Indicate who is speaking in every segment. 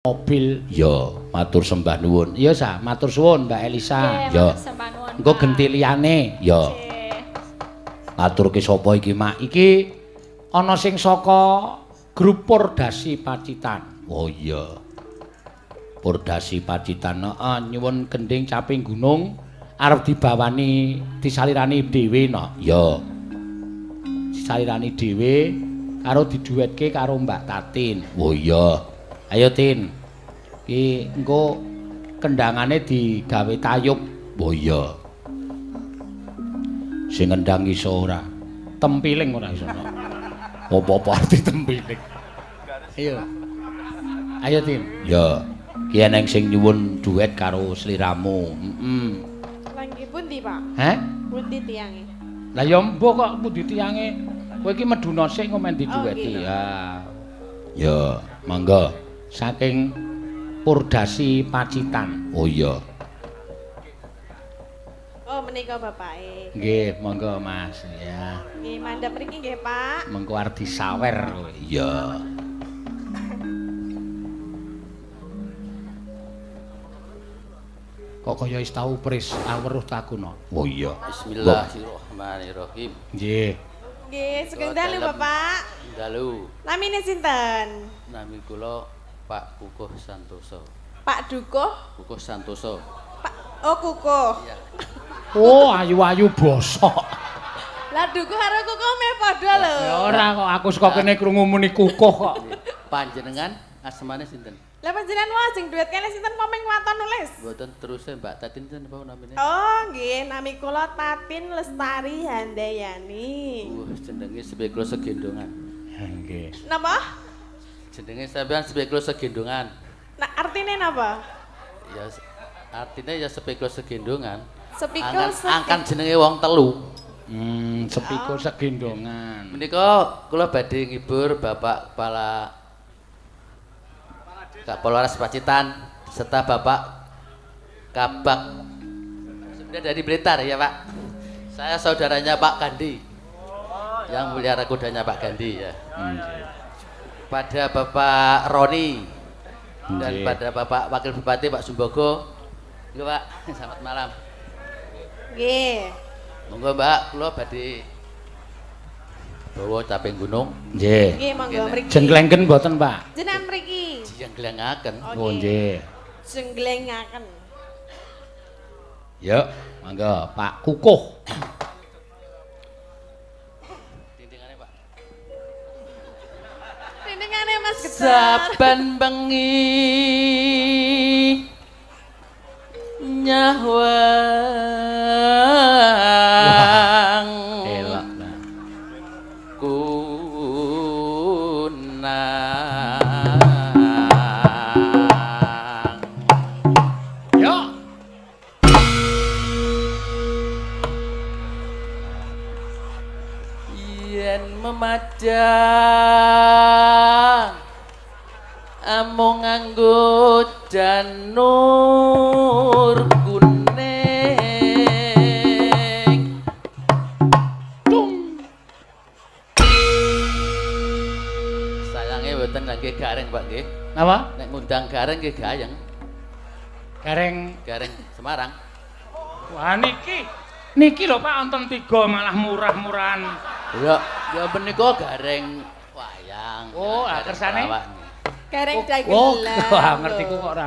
Speaker 1: mobil. Ya, matur sembah nuwun. Iya, Sa, matur suwun Mbak Elisa. Ya. Engko genti liyane. Ya. Aturke sapa iki, Mak? Iki ana sing saka grup Pordasi Pacitan. Oh iya. Pordasi Pacitan. Heeh, nyuwun gending caping gunung arep dibawani disalirani dhewe no. Ya. Disalirani dhewe karo diduetke karo Mbak Tatin. Oh iya. Ayo Tin. Iki engko kendangane digawe tayub. Oh iya. Sing ngendang iso ora. Tempiling ora iso. Apa-apa arti tempiling. Ayo. Ayo Tin. Ya. Ki eneng sing nyuwun duet karo sliramu. Heeh.
Speaker 2: Langgi pundi, Pak?
Speaker 1: Heh?
Speaker 2: Pundi tiange?
Speaker 1: Lah ya mbok kok pundi tiange. Kowe iki meduna sik kok men didueti.
Speaker 2: Oh, gitu.
Speaker 1: Ya, monggo. Saking Pordasi Pacitan. Oh iya.
Speaker 2: Oh, menika bapake.
Speaker 1: Nggih, monggo Mas ya.
Speaker 2: Nggih, mandhap mriki nggih, Pak.
Speaker 1: Mengko arep disawer. Iya. Kok kaya wis tau pris weruh takuna. Oh iya.
Speaker 3: Bismillahirrahmanirrahim.
Speaker 1: Nggih.
Speaker 2: Nggih, sugeng dalu, Bapak.
Speaker 3: Dalu,
Speaker 2: Namine sinten?
Speaker 3: nami kula Pak Kukuh Santoso.
Speaker 2: Pak Dukuh?
Speaker 3: Kukuh Santoso.
Speaker 2: Oh, Kukuh.
Speaker 3: Iya.
Speaker 1: Oh, ayu-ayu bosok.
Speaker 2: Lah Dukuh karo Kukuh meh padha lho.
Speaker 1: Ya ora kok aku saka kene krungu muni kukuh kok.
Speaker 3: Panjenengan asmane sinten?
Speaker 2: Lah panjenengan wae sing duet kene sinten pomeng waton nulis?
Speaker 3: Mboten teruse Mbak Tatin sinten apa namine?
Speaker 2: Oh, nggih, nami kula Tatin Lestari Handayani.
Speaker 3: Jenenge Sebeklo Segendongan.
Speaker 1: Nggih.
Speaker 2: Napa?
Speaker 3: Jenenge sampean Sebeklo Segendongan.
Speaker 2: Nah, artine napa?
Speaker 3: Ya artinya ya Sebeklo Segendongan.
Speaker 2: Sepikul
Speaker 3: Angkan jenenge wong telu.
Speaker 1: Sepikul segendongan.
Speaker 3: Menika kula badhe ngibur Bapak Kepala Polres Pacitan serta Bapak Kabak sudah dari Blitar ya Pak. Saya saudaranya Pak Gandhi yang melihara kudanya Pak Gandhi ya. Pada Bapak Roni dan pada Bapak Wakil Bupati Pak Sumbogo. Iya Pak, selamat malam.
Speaker 2: Nggih.
Speaker 3: Monggo Mbak, kula badhe bawa caping gunung.
Speaker 1: Nggih.
Speaker 2: Nggih, monggo mriki.
Speaker 1: Jengklengken mboten, Pak?
Speaker 2: Jenengan mriki.
Speaker 3: Jengklengaken.
Speaker 1: Oh nggih.
Speaker 2: Jengklengaken.
Speaker 1: Ya, monggo Pak Kukuh.
Speaker 3: Tintingane Pak.
Speaker 2: Rindingane Mas Getar.
Speaker 3: Saben bengi nyawang
Speaker 1: Elok lah.
Speaker 3: kunang
Speaker 1: Yo.
Speaker 3: yen memajang amung nganggo janur kuning sayange mboten nggih gareng Pak nggih
Speaker 1: Napa?
Speaker 3: nek ngundang gareng nggih gayeng
Speaker 1: Gareng.
Speaker 3: gareng Semarang
Speaker 1: Wah niki. Niki lho Pak wonten 3 malah murah-murahan.
Speaker 3: ya ya menika gareng wayang
Speaker 1: Oh,
Speaker 3: gareng
Speaker 1: kersane?
Speaker 3: pelawak.
Speaker 2: Gareng
Speaker 1: Oh,
Speaker 2: dagelan.
Speaker 1: wah ngertiku kok ora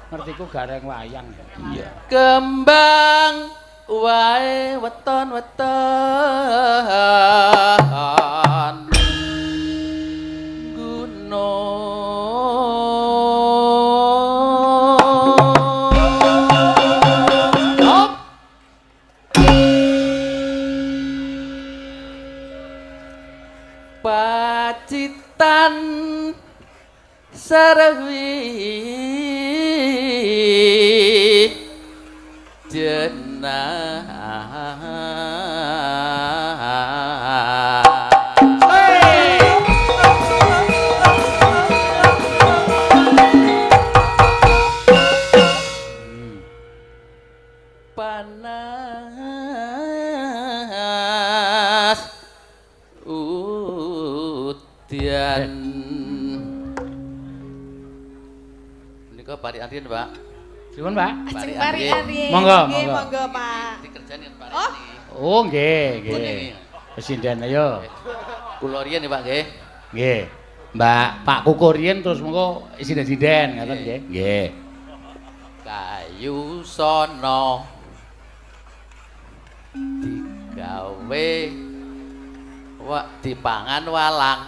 Speaker 1: ngertiku gareng wayang. Iya.
Speaker 3: Kembang wae weton-weton gunung Pacitan Sarwi jenah panas udian Monggo Pari Andien, Pak.
Speaker 1: Pripun, Pak?
Speaker 2: Ajeng pari Andien.
Speaker 1: Monggo,
Speaker 2: Nggih,
Speaker 1: monggo.
Speaker 2: monggo, Pak.
Speaker 3: Dikerjani kan Pari
Speaker 2: Oh.
Speaker 3: ini.
Speaker 1: Oh, nggih,
Speaker 3: Pun
Speaker 1: nggih.
Speaker 3: ini.
Speaker 1: Presiden ayo.
Speaker 3: Kula riyen nih, Pak nggih.
Speaker 1: Nggih. Mbak Pak Kukurien terus mengko sinden-sinden ngaten nggih. Nggih.
Speaker 3: Kayu sono digawe dipangan walang.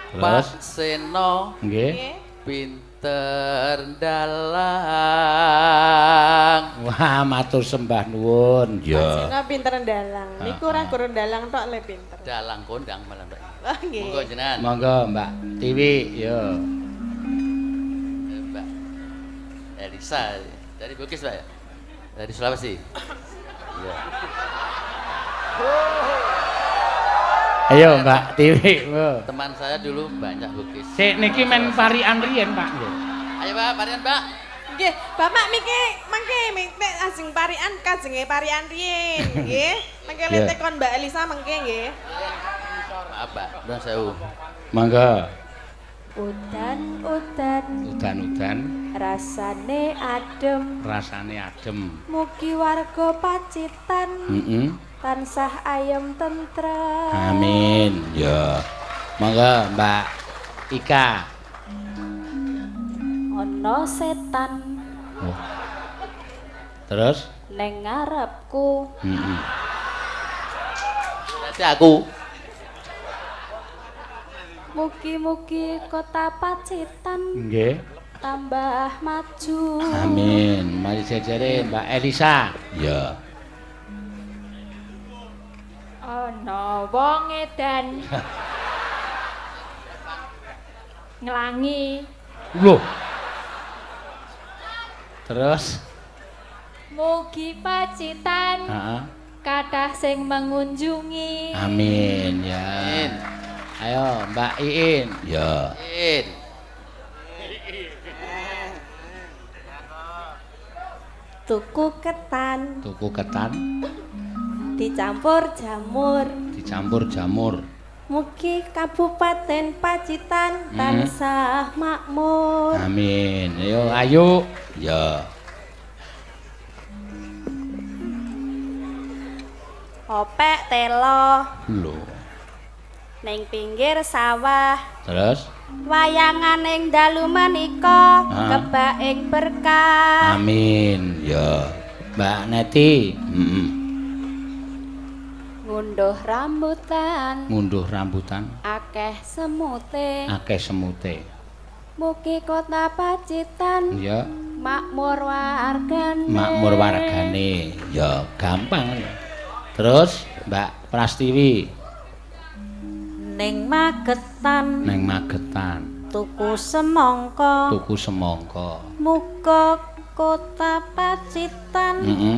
Speaker 1: Terus
Speaker 3: Pak Seno
Speaker 1: nggih.
Speaker 2: Nggih.
Speaker 3: pinter dalang.
Speaker 1: Wah, matur sembah nuwun.
Speaker 2: Pak Sino pinter ndalang. Niku ora guru ndalang tok le pinter.
Speaker 3: Dalang kondang malah Mbak.
Speaker 2: Oh, nggih.
Speaker 3: Monggo jenengan.
Speaker 1: Monggo Mbak Tiwi, yo.
Speaker 3: Mbak Elisa dari Bugis, Pak ya? Dari Sulawesi. Iya.
Speaker 1: Ayo Mbak Tiwi, Bu.
Speaker 3: Teman saya dulu banyak Bugis.
Speaker 1: Sik niki men parian riyen, Pak nggih.
Speaker 3: Ayo Pak, Marian Mbak.
Speaker 2: Nggih, Bapak miki mangke nek ajeng parian kajenge parian riyen, nggih. Mangke
Speaker 1: Iya.
Speaker 2: tekon Mbak Elisa mangke nggih.
Speaker 3: Maaf Pak, nuwun sewu.
Speaker 1: Monggo.
Speaker 4: Udan-udan
Speaker 1: Udan-udan
Speaker 4: rasane adem,
Speaker 1: rasane adem.
Speaker 4: mugi warga Pacitan
Speaker 1: Heeh.
Speaker 4: tansah ayem tentrem.
Speaker 1: Amin. Ya. Monggo Mbak Ika.
Speaker 4: Ana setan
Speaker 1: Oh. Terus?
Speaker 4: ning ngarepku,
Speaker 1: Heeh.
Speaker 3: Berarti aku.
Speaker 4: mugi-mugi kota Pacitan
Speaker 1: Nggih.
Speaker 4: tambah maju.
Speaker 1: Amin. Mari jajare Mbak Elisa. Ya.
Speaker 5: Ana wong edan nglangi
Speaker 1: Loh. Terus?
Speaker 5: mugi Pacitan
Speaker 1: Heeh.
Speaker 5: kathah sing mengunjungi.
Speaker 1: Amin ya.
Speaker 3: Amin.
Speaker 1: Ayo Mbak Iin. Ya.
Speaker 3: In.
Speaker 4: Tuku ketan
Speaker 1: Tuku ketan
Speaker 4: dicampur jamur,
Speaker 1: dicampur jamur.
Speaker 4: mugi Kabupaten Pacitan tansah makmur.
Speaker 1: Amin. Ayo ayo. Ya.
Speaker 4: Opek telo
Speaker 1: Loh.
Speaker 4: ning pinggir sawah,
Speaker 1: Terus?
Speaker 4: wayangan ing dalu menika
Speaker 1: Ah.
Speaker 4: kebak ing berkah.
Speaker 1: Amin. Ya. Mbak Neti. Heeh.
Speaker 4: Ngunduh rambutan
Speaker 1: Ngunduh rambutan
Speaker 4: akeh semute,
Speaker 1: akeh semute.
Speaker 4: mugi kota Pacitan
Speaker 1: Ya.
Speaker 4: makmur wargane.
Speaker 1: Makmur wargane. Ya, gampang. Terus Mbak Prastiwi
Speaker 4: Ning Magetan
Speaker 1: neng Magetan
Speaker 4: tuku semangka,
Speaker 1: tuku semangka.
Speaker 4: muga kota Pacitan
Speaker 1: Heeh.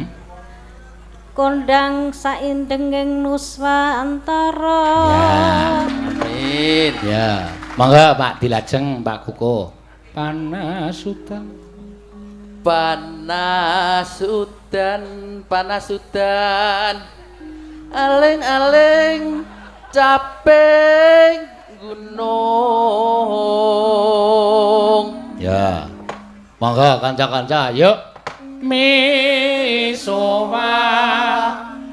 Speaker 4: kondang saindenging nuswantara.
Speaker 1: Ya.
Speaker 3: Amin.
Speaker 1: Ya. Monggo Pak dilajeng Pak Kuko. Panasutan.
Speaker 3: Panasudan, panasudan. Aling-aling caping gunung.
Speaker 1: Ya. Monggo kanca-kanca, yuk. Misowa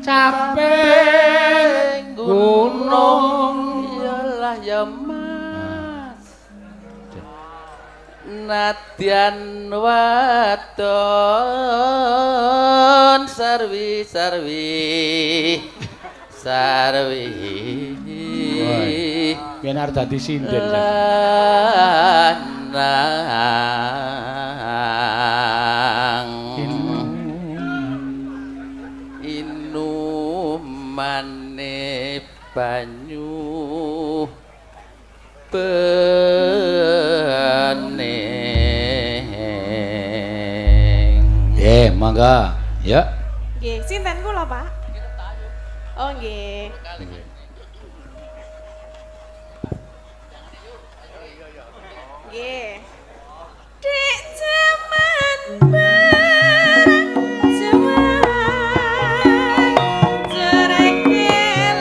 Speaker 1: caping gunung.
Speaker 3: Iyalah ya Mas. Nadyan wadon sarwi-sarwi. Sarwi.
Speaker 1: Woi. Yen arep dadi sinden.
Speaker 3: Lanang inumane banyu bening.
Speaker 1: Nggih, monggo. Yuk.
Speaker 2: Nggih, sinten kula, Pak? Oh, nggih. Nggih. Dek jaman bareng jaman jerek kelingan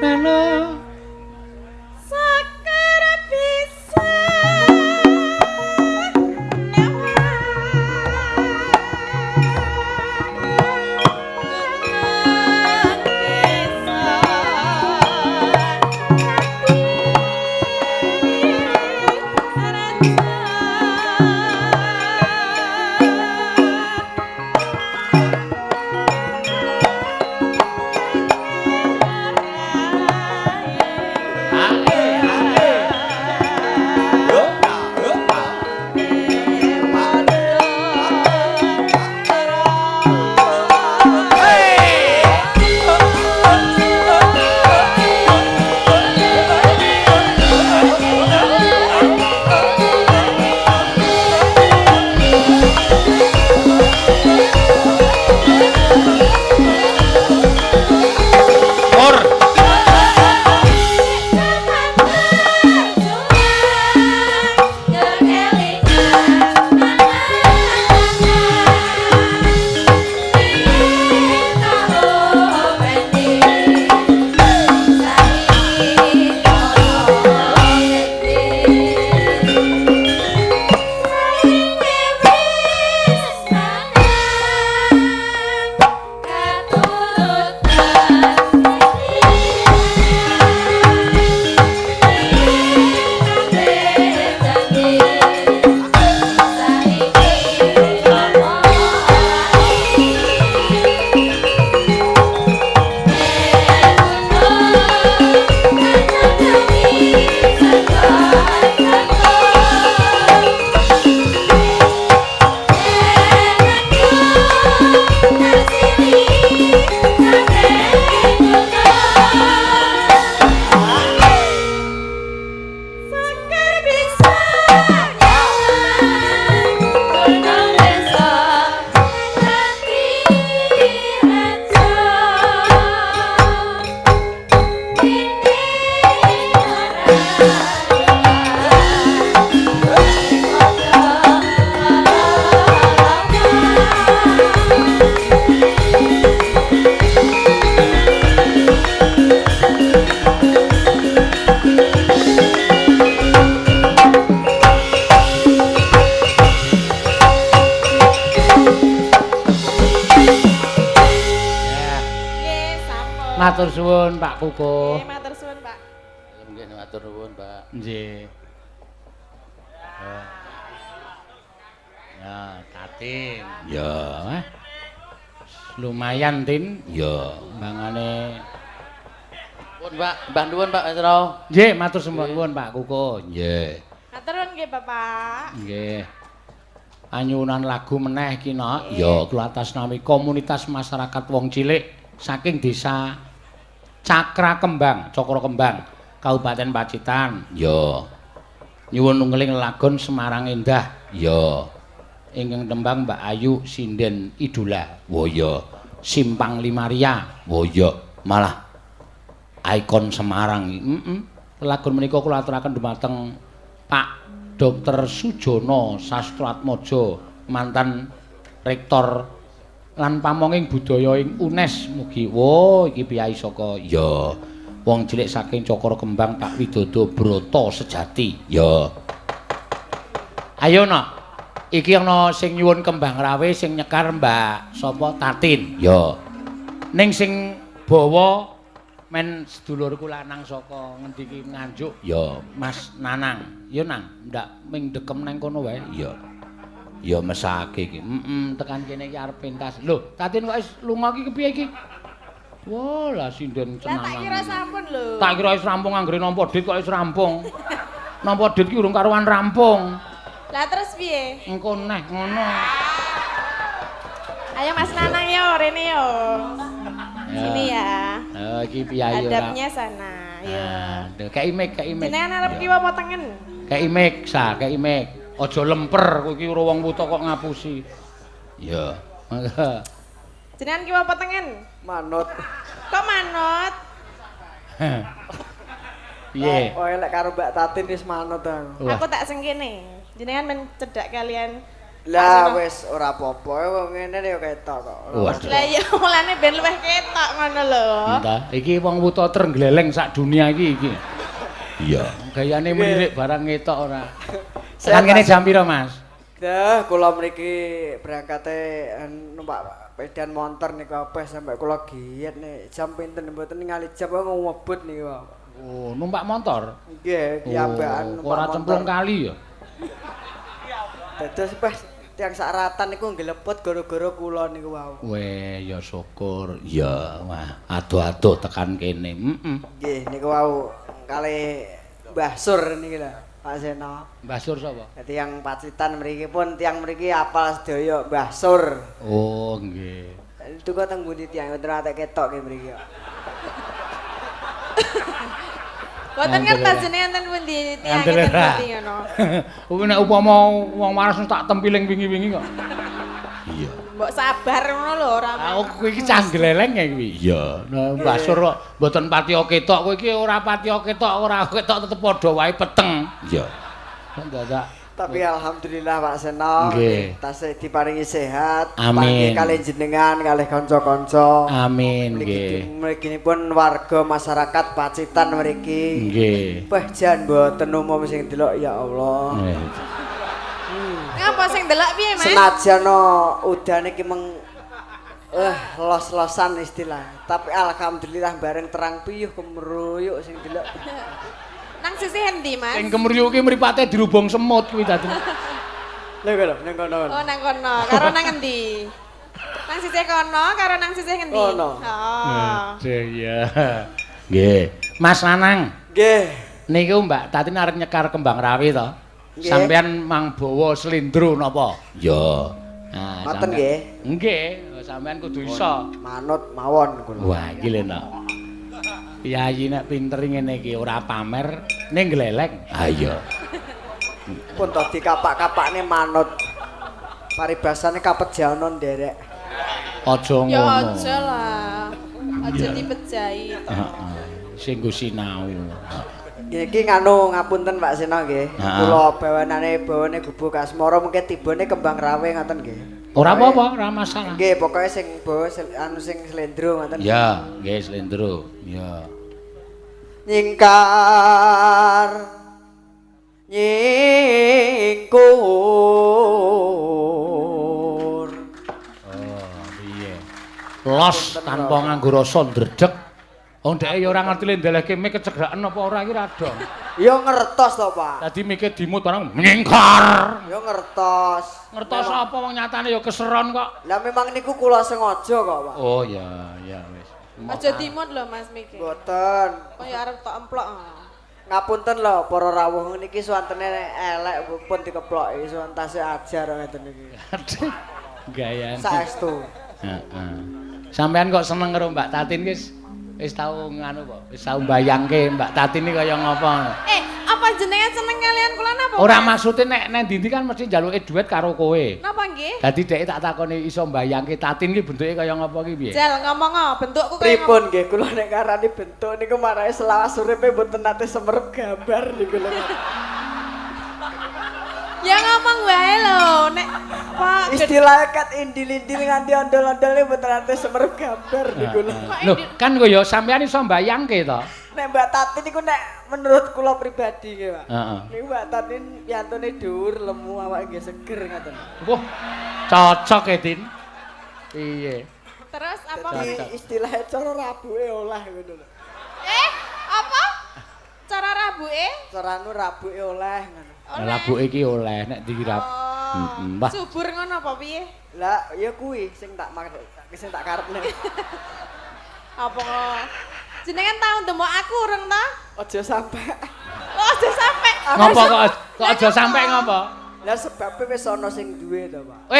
Speaker 1: Nano
Speaker 2: Sakar bisa
Speaker 1: Matur suwun Pak Kukuh.
Speaker 2: Nggih, matur suwun, Pak.
Speaker 3: Nggih, matur nuwun, Pak.
Speaker 1: Nggih. Ya, Tatin. Ya, lumayan Tin. Ya, mbangane.
Speaker 3: Pun Pak, mbah nuwun Pak Metro.
Speaker 1: Nggih, matur suwun Pak Kukuh. Nggih.
Speaker 2: Matur nuwun nggih, Bapak.
Speaker 1: Nggih. Anyunan lagu meneh iki nok. Ya, kula atas nami komunitas masyarakat wong cilik saking desa Cakra Kembang, Cokro Kembang, Kabupaten Pacitan. Ya. Nyuwun nunggeling lagon Semarang Endah. Ya. Ingkang tembang Mbak Ayu Sinden Idola. Wo ya. Simpang Limaria. Wo ya. Malah ikon Semarang. Lagon menika kula aturaken dumateng Pak Dr. Sujono Sastratmojo, mantan rektor lan pamonging budaya ing UNES. Mugi iki piyai saka ya wong cilik saking Cokro Kembang Pak Widodo Broto sejati. Ya. Ayo nok. Iki ana sing nyuwun kembang rawe sing nyekar Mbak sapa Tatin. Ya. Ning sing bawa men sedulurku lanang saka ngendi iki Nganjuk. Ya, Mas Nanang. Ya Nang, ndak ming dekem nang kono wae. Ya. Ya mesake iki. Tekan kene iki arep pentas. Lho, Tatin kok wis lunga iki kepiye iki? Wah, lah sinden
Speaker 2: Lah tak kira
Speaker 1: cenangan.
Speaker 2: sampun lho.
Speaker 1: Tak kira wis rampung anggere nampa dit kok wis rampung. Nampa dit ki urung karuan rampung.
Speaker 2: Lah terus piye?
Speaker 1: Engko neh ngono.
Speaker 2: Ayo Mas Nanang yo rene yo. Sini ya.
Speaker 1: Iki piyayi ora.
Speaker 2: Adabnya sana. Yo.
Speaker 1: Kei mic, kei mic.
Speaker 2: Jenengan arep kiwa apa tengen?
Speaker 1: Kei mic, sa, kei mic. Aja lemper kowe iki ora wong wuta kok ngapusi. Ya.
Speaker 2: Jenengan kiwa apa tengen?
Speaker 6: Manut.
Speaker 2: Kok manut?
Speaker 1: Piye?
Speaker 6: Oh, elek karo Mbak Tatin wis manut ta.
Speaker 1: Wah.
Speaker 2: Aku tak sengkene. Jenengan men cedak kalian
Speaker 6: Lah wis ora apa-apa wong ngene ya ketok kok.
Speaker 1: Waduh.
Speaker 2: Lah iya mulane ben luwih ketok ngono lho.
Speaker 1: Entah, iki wong wuta trenggleleng sak dunia iki. Iya, gayane melirik barang ngetok ora. Kan kene jam pira, Mas?
Speaker 6: Dah kula mriki berangkate numpak pedan motor niku apa sampai kula giat nih jam pinten mboten ningali jam kok ngebut niku.
Speaker 1: Oh, numpak motor.
Speaker 6: Nggih, kiambakan numpak
Speaker 1: Ora
Speaker 6: motor.
Speaker 1: cemplung kali ya.
Speaker 6: Dados pas tiang saratan niku nggelepot gara-gara kula niku wau.
Speaker 1: Weh, ya syukur. Ya, wah, adoh-adoh tekan kene.
Speaker 6: Nggih, niku wau kalih Mbah Sur niki lho, Pak Seno.
Speaker 1: Mbah Sur sapa?
Speaker 6: Dadi yang Pacitan mriki pun tiang mriki apal sedaya Mbah Sur.
Speaker 1: Oh, nggih.
Speaker 6: Itu kok teng pundi tiang mboten ate ketok ki mriki kok.
Speaker 2: Boten ngertos jenengan ten pundi tiyang ten pundi ngono.
Speaker 1: Kuwi nek upama wong waras tak tempiling wingi-wingi kok. Iya.
Speaker 2: Mbok sabar ngono lho ora.
Speaker 1: Aku kowe iki canggleleng ya kuwi. Iya. Nah, Mbah Sur kok mboten pati ketok, kowe iki ora pati ketok, ora ketok tetep padha wae peteng. Iya. Dadak.
Speaker 6: Tapi alhamdulillah Pak Seno,
Speaker 1: Nggih.
Speaker 6: tasih diparingi sehat,
Speaker 1: Amin.
Speaker 6: kalih jenengan, kalih kanca-kanca.
Speaker 1: Amin nggih.
Speaker 6: Mriginipun warga masyarakat Pacitan mriki.
Speaker 1: Nggih.
Speaker 6: Wah, jan mboten umum sing delok ya Allah.
Speaker 2: Ngapa sing delok piye, Mas?
Speaker 6: Senajan udane ki meng los-losan istilah. Tapi alhamdulillah bareng terang piyuh kemeruyuk sing delok.
Speaker 2: Nang sisi endi, Mas?
Speaker 1: Sing kemriyuk ki mripate dirubung semut kuwi dadi.
Speaker 6: Lha kok ning kono.
Speaker 2: Oh, nang kono. Karo nang endi? Nang sisi kono karo nang sisi endi?
Speaker 6: Kono.
Speaker 2: Oh.
Speaker 1: Iya. Nggih. Mas Nanang,
Speaker 6: Nggih.
Speaker 1: niku Mbak Tatin arep nyekar kembang rawi to?
Speaker 6: Nggih.
Speaker 1: Sampeyan mang bawa slendro napa? Iya. Nah,
Speaker 6: Ngoten
Speaker 1: sampeyan-
Speaker 6: nggih.
Speaker 1: Nggih, sampeyan kudu iso.
Speaker 6: Manut mawon kula.
Speaker 1: Wah, iki lho. Piyayi nek pinter ngene iki ora pamer ning gleleng. Ah iya.
Speaker 6: Pun dadi kapak-kapakne manut. Paribasane kapejana nderek.
Speaker 1: Aja
Speaker 2: Ya
Speaker 1: ngono.
Speaker 2: aja lah. Aja dipejahi.
Speaker 1: Heeh. Sing nggo sinau.
Speaker 6: Iki nganu ngapunten Pak Seno nggih.
Speaker 1: Heeh.
Speaker 6: Kula bawane gubuk asmara mungkin tibane kembang rawe ngoten nggih.
Speaker 1: Ora apa-apa, ora masalah.
Speaker 6: Nggih, pokoke sing bawa anu sing slendro ngoten.
Speaker 1: Ya, nggih slendro. Ya.
Speaker 6: Nyingkar nyingkur.
Speaker 1: Oh, piye? Los tanpa nganggo rasa ndredeg. Wong dhek ya ora ngerti le ndelehke mik kecegaken apa ora iki rada.
Speaker 6: Ya ngertos to, Pak.
Speaker 1: Dadi mike dimut barang nyingkar.
Speaker 6: Ya ngertos.
Speaker 1: Ngertos apa wong nyatane ya keseron kok.
Speaker 6: Lah memang niku kula sengaja kok, Pak.
Speaker 1: Oh ya, ya wis.
Speaker 2: Aja dimut lho Mas Miki.
Speaker 6: Mboten.
Speaker 2: Kaya arep tok emplok.
Speaker 6: Ngapunten lho para rawuh niki suwantene elek pun dikeploki suwantase ajar ngeten niki.
Speaker 1: Gayane.
Speaker 6: Saestu.
Speaker 1: Heeh. Sampean kok seneng karo Mbak Tatin wis tau nganu apa? Wis tau mbayangke Mbak Tatin iki kaya ngapa?
Speaker 2: Apa jenengan seneng kalian kula napa?
Speaker 1: Ora
Speaker 2: Mas?
Speaker 1: maksude nek ndi kan mesti njaluke dhuwit karo kowe.
Speaker 2: Napa nggih?
Speaker 1: Dadi dhek tak takoni iso mbayangke Tatin iki bentuke kaya ngapa iki piye?
Speaker 2: Jal ngomong bentukku kaya
Speaker 6: Pripun nggih kula nek karani bentuk niku marahe selawas uripe mboten nate semerep gambar niku lho.
Speaker 2: Ya ngomong wae lho, nek Pak
Speaker 6: Istilah kat indil-indil nganti ondol-ondolne mboten nate semerep gambar niku lho.
Speaker 1: Lho, kan kok ya sampean iso mbayangke to?
Speaker 6: Nek Mbak Tatin niku nek menurut kula pribadi nggih, Pak.
Speaker 1: Heeh.
Speaker 6: Niku Mbak Tatin piyantune dhuwur, lemu, awake nggih seger ngoten.
Speaker 1: Wah, cocok ya, Tin. Piye?
Speaker 2: terus apa?
Speaker 6: Iki istilahnya cara rabuke olah ngono lho.
Speaker 2: Apa? Cara rabuke?
Speaker 6: Cara anu rabuke oleh ngono.
Speaker 1: Labu iki oleh nek dirap.
Speaker 2: Oh,
Speaker 1: Wah.
Speaker 2: subur ngono apa piye?
Speaker 6: Lah ya kuwi sing tak karepne.
Speaker 2: Apa kok? Jenengan tau ndemok aku urung ta?
Speaker 6: Aja sampe.
Speaker 2: Oh, aja sampe.
Speaker 1: Ngopo kok aja sampe ngopo?
Speaker 6: Lah sebabnya wis ana sing duwe to, Pak.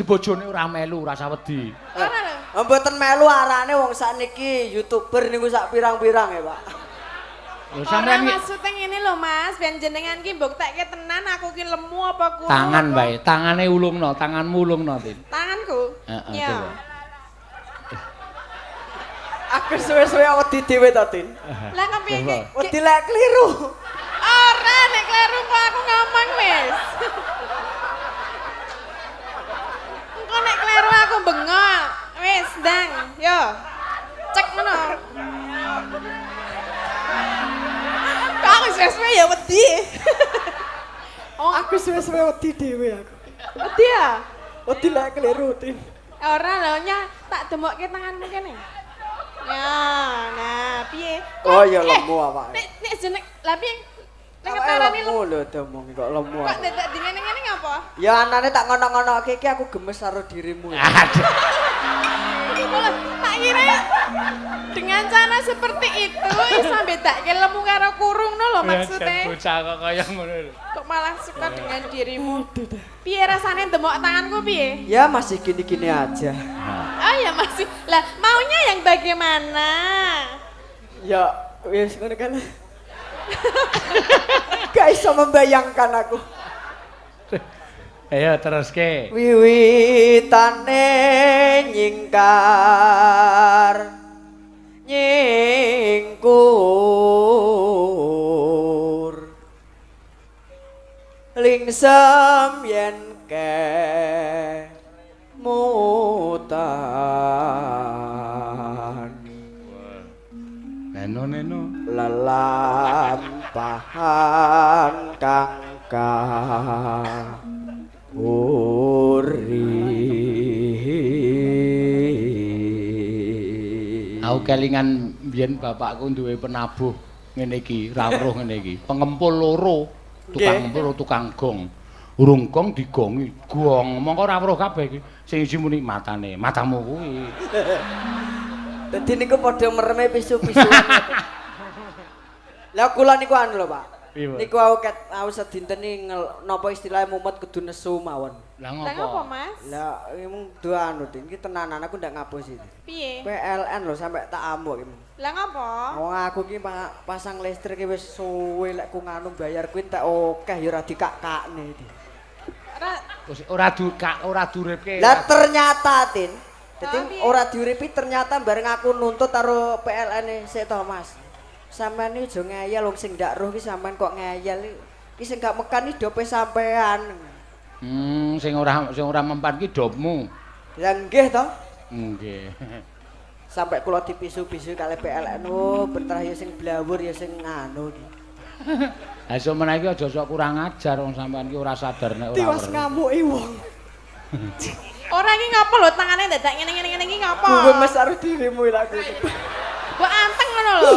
Speaker 1: Bojone ora melu, ora usah wedi.
Speaker 2: Ora lho.
Speaker 6: Mboten melu arane wong sakniki YouTuber niku sak pirang-pirang ya, Pak.
Speaker 1: Lho
Speaker 2: Ora
Speaker 1: sampean iki
Speaker 2: maksudnya ngene lho Mas, ben jenengan ki mbuktekke tenan aku ki lemu apa kuwi?
Speaker 1: tangan bae, tangane ulungno, tanganmu ulungno, Tin.
Speaker 2: Tanganku.
Speaker 1: Heeh,
Speaker 2: Ya.
Speaker 1: coba.
Speaker 6: Aku suwe-suwe wedi dhewe to, Tin.
Speaker 2: Lah kepiye ki?
Speaker 6: Wedi lek kliru.
Speaker 2: Ora nek kleru kok aku ngomong wis. bengok. Wis, ndang. Yo. Cek ngono. Kok aku suwe ya wedi. Oh,
Speaker 6: Aku suwe-suwe wedi dhewe aku.
Speaker 2: wedi ya?
Speaker 6: Wedi lek keliru, Tin.
Speaker 2: Ora lho, tak demokke tanganmu kene. Ya, nah, piye?
Speaker 6: Oh ya lemu awake.
Speaker 2: Nek jeneng lah piye? Nek
Speaker 6: Awake
Speaker 2: ngetarani
Speaker 6: lemu lho domongi kok lemu.
Speaker 2: kok dadak dingene-ngene ngapa?
Speaker 6: Ya anane tak ngono-ngonoke iki aku gemes karo dirimu.
Speaker 1: Aduh.
Speaker 2: Kula tak kira dengan cara seperti itu iso bedake lemu karo kurung no lho maksudnya.
Speaker 1: Bocah kok kaya ngono lho.
Speaker 2: Kok malah suka dengan dirimu? Piye rasane demok tanganku piye?
Speaker 6: Ya masih gini-gini aja.
Speaker 2: Oh ya masih. Lah maunya yang bagaimana?
Speaker 6: Ya wis ngono kan. Gak iso membayangkan aku.
Speaker 1: Ayo teruske.
Speaker 6: Wiwitane nyingkur lingsem yen mutan
Speaker 1: Neno.
Speaker 6: lelampahan kangka
Speaker 1: Aku kelingan biyen bapakku duwe penabuh ngene iki, rawruh ngene iki. Pengempul loro, tukang ngempul tukang gong. Urung gong digongi, gong. Mongko rawruh kabeh iki. Sing isi muni matamu kuwi.
Speaker 6: Dadi niku padha mereme pisu-pisuan. Lah kula niku anu lho, Pak. Niku aku sedinten napa istilahnya mumet kudu nesu mawon.
Speaker 1: Lah
Speaker 2: Lah ngopo,
Speaker 1: ngopo?
Speaker 2: Mas?
Speaker 6: Lah mung do anu iki tenanan aku ndak ngapus iki.
Speaker 2: Piye?
Speaker 6: PLN lho sampe tak amuk iki.
Speaker 2: Lah ngopo?
Speaker 6: Wong aku iki pasang listrik wis suwe lek ku nganu bayar kuwi entek akeh ya ora dikak-kakne iki.
Speaker 1: Ora duripke.
Speaker 6: Lah ternyata Tin. Dadi
Speaker 2: Tapi-
Speaker 6: ora diuripi ternyata bareng aku nuntut karo PLN sik to Mas. Sampeyan iki aja ngeyel wong sing ndak roh iki sampean kok ngeyel iki sing gak mekan iki dope sampean.
Speaker 1: Sing ora mempan ki dopmu.
Speaker 6: Lah nggih to.
Speaker 1: Nggih.
Speaker 6: Sampai kula dipisu-pisu kali PLN oh bentrah ya sing blawur ya sing nganu iki.
Speaker 1: Ha iso menawa iki aja sok kurang ajar wong sampean ki ora sadar nek ora.
Speaker 6: Tiwas ngamuki wong.
Speaker 2: Ora iki ngopo lho tangane dadak ngene-ngene iki ngopo?
Speaker 6: Gemes karo dirimu lak aku.
Speaker 2: Mbok anteng ngono lho.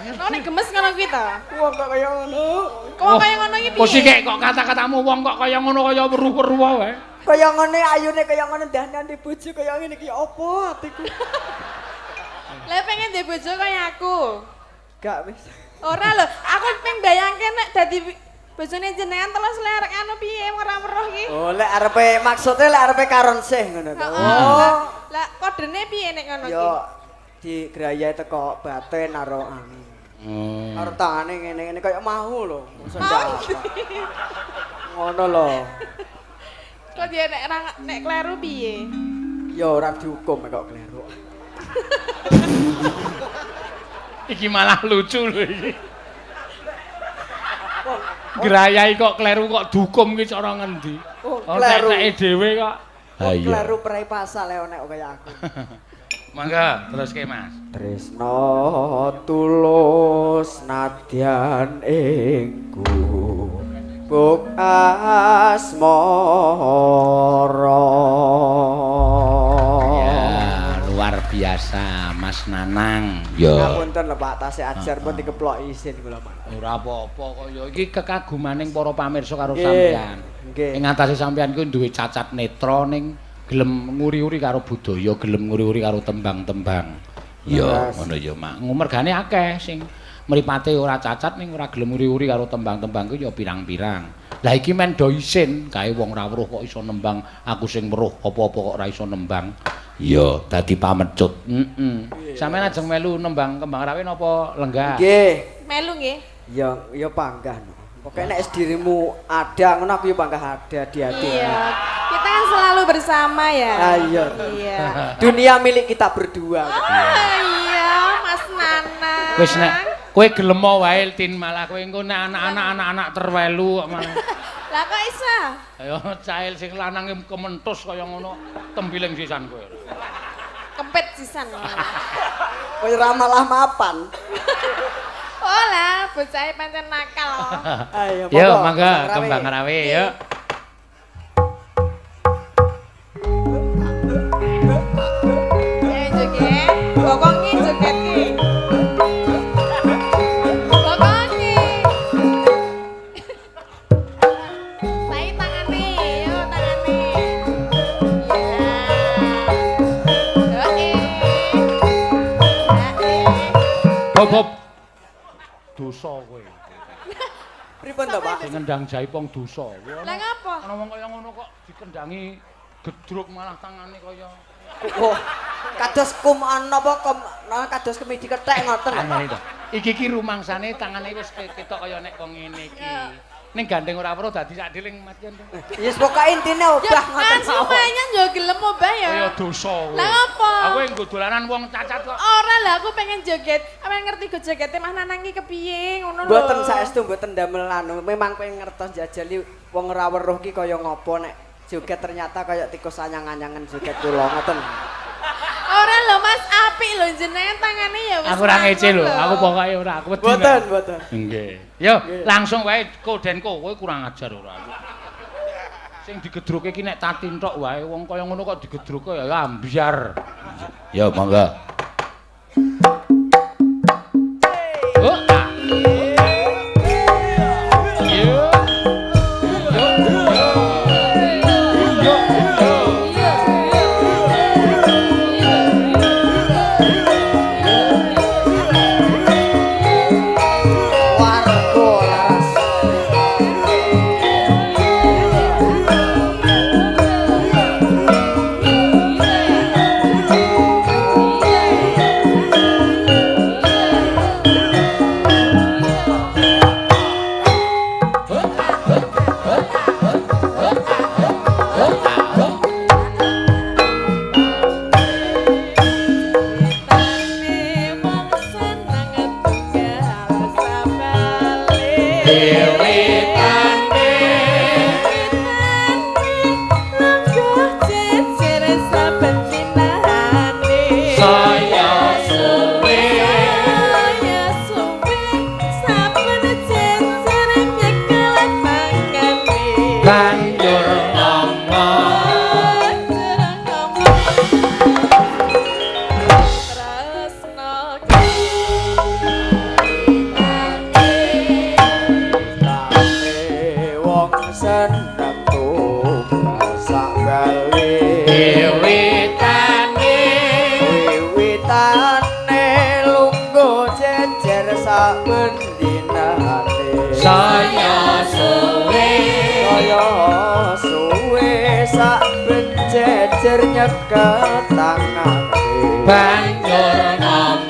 Speaker 2: Lho nek gemes ngono kuwi ta.
Speaker 6: Wong kok kaya ngono.
Speaker 2: Kok kaya ngono iki piye?
Speaker 1: Posisi kok kata-katamu wong kok kaya ngono kaya weruh-weruh wae.
Speaker 6: Kaya ngene ayune kaya ngono ndahane bojo kaya ngene iki apa atiku.
Speaker 2: Lah pengen duwe bojo kaya aku.
Speaker 6: Gak wis.
Speaker 2: Ora lho, aku pengen bayangke nek dadi bojone jenengan terus lerek anu piye ora weruh iki.
Speaker 6: Oh lek arepe maksude lek arepe karon sih ngono to.
Speaker 2: Heeh. Lah kodene piye nek ngono iki?
Speaker 6: Yo digrayai teko baten karo anu. Karo tangane ngene-ngene kaya mau lho. Ngono lho.
Speaker 2: Kok dia nek kleru piye?
Speaker 6: Ya ora dihukum kok kleru.
Speaker 1: Iki malah lucu lho iki. Grayai kok kleru kok dukum ki cara ngendi?
Speaker 6: Oh,
Speaker 1: kleru dhewe kok.
Speaker 6: Ha iya. Kleru prai pasal nek kaya aku.
Speaker 1: Mangga teruske Mas.
Speaker 6: Tresno tulus nadyan ingku buk asmara.
Speaker 1: Ya, luar biasa Mas Nanang. Ya.
Speaker 6: Ngapunten lho Pak, tasih ajar pun dikeplok isin kula Pak.
Speaker 1: Ora apa-apa kaya iki kekagumaning para pamirsa karo
Speaker 6: Nggih,
Speaker 1: sampean.
Speaker 6: nggih.
Speaker 1: Ing atase sampean kuwi duwe cacat netra ning gelem nguri-uri karo budaya, gelem nguri-uri karo tembang-tembang. Ya, ngono ya, Mak. Mergane akeh sing mripate ora cacat ning ora gelem nguri-uri karo tembang-tembang kuwi ya pirang-pirang. Lah iki men do isin, kae wong ra weruh kok iso nembang, aku sing weruh apa-apa kok ora iso nembang. Ya, dadi pamecut. Sampeyan ajeng melu nembang kembang rawe napa lenggah?
Speaker 6: Nggih.
Speaker 2: Melu nggih.
Speaker 6: Ya panggah. Pokoke nek dirimu ada ngono aku ya panggah ada di hati.
Speaker 2: Iya. Kita kan selalu bersama ya.
Speaker 6: Ayo.
Speaker 2: Iya.
Speaker 6: Dunia milik kita berdua.
Speaker 2: Iya, Mas Nana.
Speaker 1: Wis nek kowe gelem wae Tin malah kowe engko nek anak-anak terwelu kok malah.
Speaker 2: Lah kok iso?
Speaker 1: Ayo cail sing lanange kementus kaya ngono, tembiling sisan kowe.
Speaker 2: Kempet sisan.
Speaker 6: Kowe ora malah mapan.
Speaker 2: Oh lah, bocahe pancen nakal kok.
Speaker 6: Ayo,
Speaker 1: Yo mangga kembang rawe yo.
Speaker 2: Joget, bokongi joget ki. Bokongi. Sai tangane, yo tangane. Ya.
Speaker 1: Bob. Dosa kowe.
Speaker 6: Pripun to, Pak?
Speaker 1: Sing ngendang jaipong dosa.
Speaker 2: Lah ngapa?
Speaker 1: Ana wong kaya ngono kok dikendangi gedruk malah tangane kaya
Speaker 6: Oh, kados kum ana apa kados kemidi kethek ngoten.
Speaker 1: ngene to. Iki rumangsane tangane wis ketok kaya nek wong ngene iki. Ning gandeng ora weruh dadi sak deling matian to.
Speaker 6: Yes pokoke intine obah ngoten
Speaker 2: Kan semuanya yo gelem obah ya.
Speaker 1: Kaya dosa kowe.
Speaker 2: Lah ngapa?
Speaker 1: Aku nggo dolanan wong cacat kok.
Speaker 2: Ora lah, aku pengen joget. Apa ngerti go jogete Mas Nanang iki kepiye ngono lho.
Speaker 6: Mboten saestu mboten damel anu. Memang pengen ngertos jajali wong ora weruh ki kaya ngopo nek joget ternyata kaya tikus anyang-anyangan joget kula ngoten.
Speaker 2: Ora lho Mas, apik lho jenengan tangane ya wis.
Speaker 1: Aku ora ngece lho, aku pokoke ora aku wedi.
Speaker 6: Mboten.
Speaker 1: Nggih. Yo, langsung wae kodenko kowe kurang ajar ora aku. Sing digedruke iki nek tatin tok wae wong kaya ngono kok digedruke ya ambyar. Yo, monggo. Oh.
Speaker 6: Jejer nyekel tangane
Speaker 1: banjur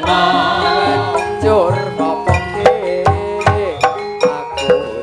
Speaker 6: banjur ngomongke aku tresno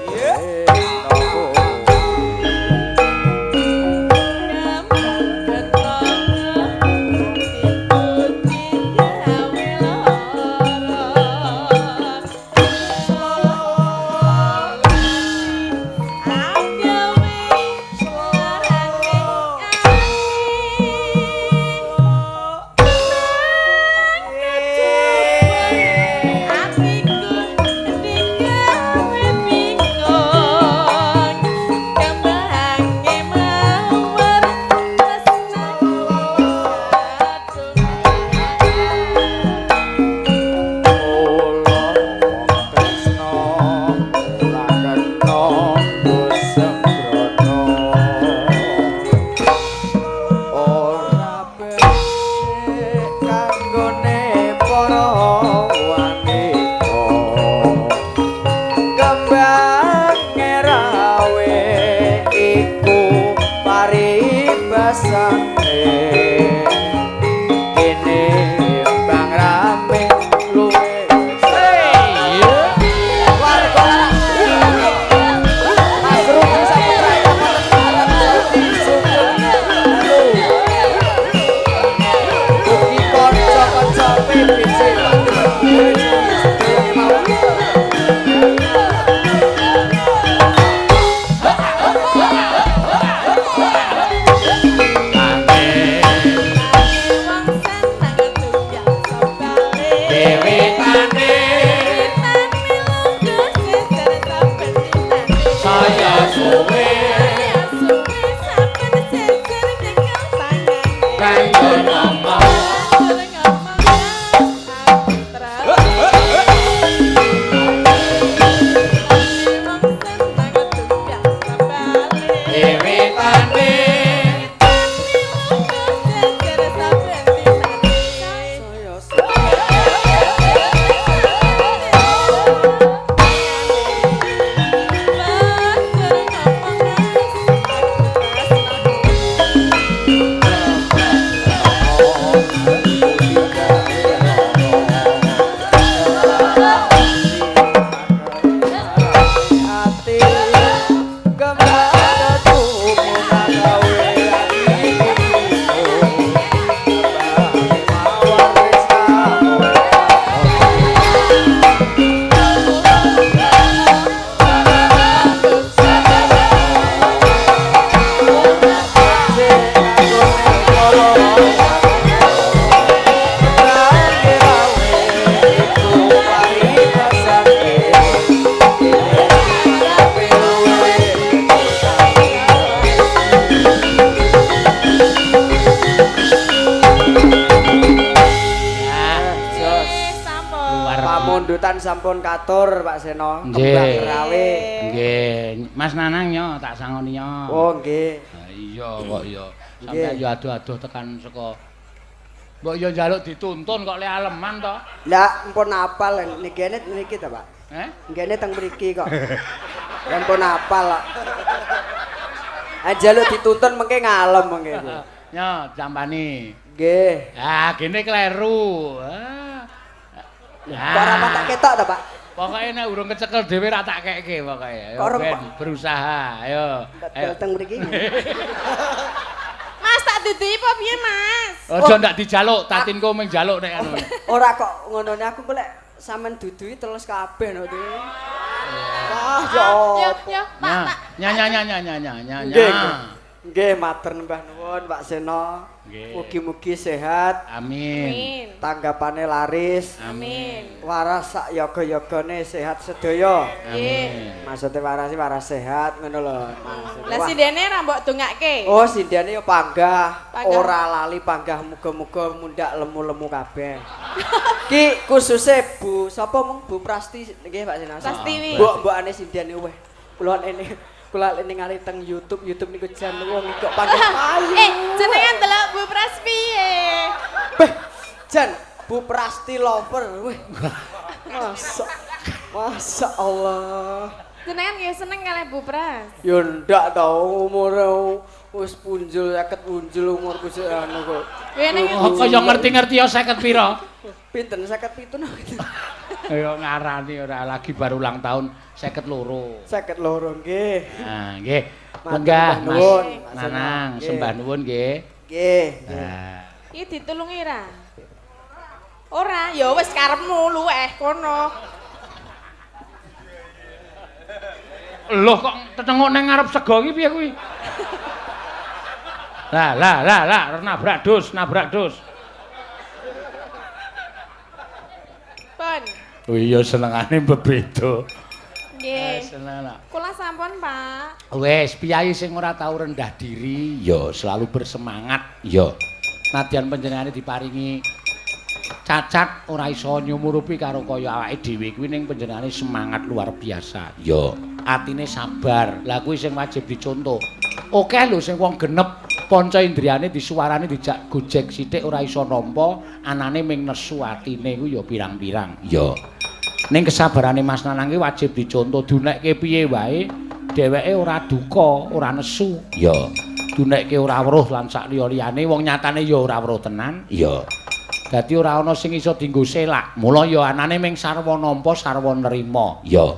Speaker 6: sampun katur Pak Seno.
Speaker 1: Nggih.
Speaker 6: Kembang rawe.
Speaker 1: Nggih, Mas Nanang yo tak sangoni yo.
Speaker 6: Oh nggih.
Speaker 1: Nah, iya kok yo. Sampai yo aduh-aduh tekan saka mbok yo njaluk dituntun kok le aleman to.
Speaker 6: Lah mpun apal niki ta, Pak? Nggene teng mriki kok. Lah mpun apal kok. Njaluk dituntun mengke ngalem mengke.
Speaker 1: Yo, jampani.
Speaker 6: Nggih.
Speaker 1: Ah, gene kleru.
Speaker 6: Kok ora tak ketok ta, Pak?
Speaker 1: Pokoke nek urung kecekel dhewe ra tak kekke pokoke. Ayo ben berusaha. Ayo.
Speaker 6: Ayo teng mriki.
Speaker 2: Mas tak dudui apa piye, Mas?
Speaker 1: Aja ndak dijaluk, tatinku mung jaluk nek anu.
Speaker 6: Ora kok ngonone aku golek sampean dudui terus kabeh no iki. Wah, yo.
Speaker 2: Yo, Pak.
Speaker 1: Nya.
Speaker 6: Nggih, matur nembah nuwun Pak Seno.
Speaker 1: Nggih.
Speaker 6: Mugi-mugi sehat,
Speaker 1: Amin.
Speaker 6: tanggapane laris,
Speaker 2: Amin.
Speaker 6: waras sak yoga-yogane sehat sedaya.
Speaker 2: Nggih.
Speaker 6: Maksudnya waras sehat ngono lho.
Speaker 2: Lah sindene ra mbok dongake.
Speaker 6: Oh, sindene yo panggah,
Speaker 2: Panggah.
Speaker 6: ora lali panggah muga-muga mundak lemu-lemu kabeh. Ki khususe Bu, sapa mung Bu Prasti nggih Pak Seno.
Speaker 2: Prastiwi.
Speaker 6: Mbok-mbokane sindene weh. Kula ningali teng YouTube niku jan wong kok panggah payu.
Speaker 2: Jenengan delok Bu Pras piye?
Speaker 6: Beh, jan Bu Prasti lover weh. Masa Allah.
Speaker 2: Jenengan nggih seneng kalih Bu Pras.
Speaker 6: Ya ndak ta umure wis punjul 50 punjul umurku sik anu kok.
Speaker 2: Ngene
Speaker 1: Oh, kaya ngerti-ngerti ya 50 pira?
Speaker 6: Pinten 57 no.
Speaker 1: Ayo ngarani ora lagi baru ulang tahun 52.
Speaker 6: 52 nggih.
Speaker 1: Nah, nggih.
Speaker 6: Matur
Speaker 1: Menggah Mas
Speaker 6: nuwun, Mas
Speaker 1: Nanang,
Speaker 6: Nggih.
Speaker 1: sembah nuwun nggih.
Speaker 6: Nggih.
Speaker 1: Nah,
Speaker 2: Iki ditulungi ra? Ora, ya wis karepmu luweh kono.
Speaker 1: loh kok tetengok nang ngarep sego iki piye kuwi? Lah, nabrak dus.
Speaker 2: Pun.
Speaker 1: Oh iya senengane bebeda.
Speaker 2: Nggih.
Speaker 1: Seneng lah.
Speaker 2: Kula sampun, Pak.
Speaker 1: Wes, piyayi sing ora tau rendah diri, ya selalu bersemangat, ya. Nadyan panjenengane diparingi cacat ora iso nyumurupi karo kaya awake dhewe kuwi ning panjenengane semangat luar biasa. Ya, atine sabar. Lah kuwi sing wajib dicontoh. Oke lho sing wong genep panca indriyane disuwarani dijak gojek sithik ora iso nampa, anane ming nesu atine kuwi ya pirang-pirang. Ya. Ning kesabarane Mas Nanang ki wajib dicontoh, dunekke piye wae dheweke ora duka, ora nesu. Ya. Dunekke ora weruh lan sak liya-liyane wong nyatane ya ora weruh tenan. Ya. Dadi ora ana sing iso dienggo selak. Mula ya anane ming sarwa nampa sarwa nrima. Ya.